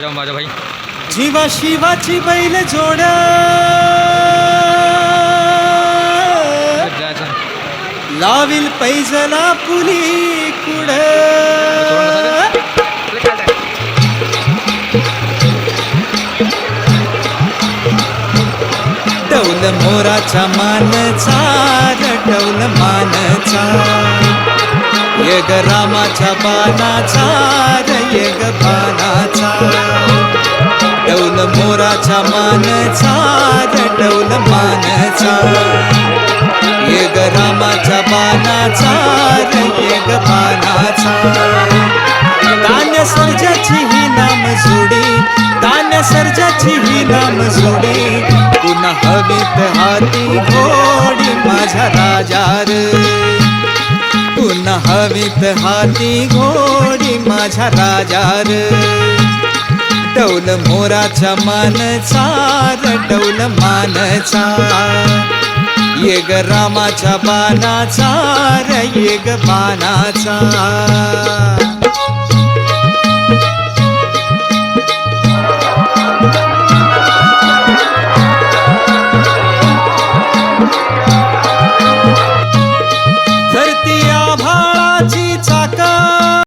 माझा भाई जीवा शिवाची बैल जोड लाविल पैजला पुली कुड डौल मोराच्या मानचा डौल मानचा यग रामाच्या बाणाचा यग बाणाचा डौल मोराच्या मानचा डौल मानचा यग रामाच्या बाणाचा यग बाणाचा दान्य सर्जाची ही नाम जोडी दान्य सर्जाची ही नाम जोडी पुन्हा हवेत हाती घोडी माझ्या राजा रे पुन्हा हवेत हाती घोडी माझ्या राजा रे डौल मोराच्या मानचा डौल मानचा येग रामाच्या बाणाचा येग बाणाचा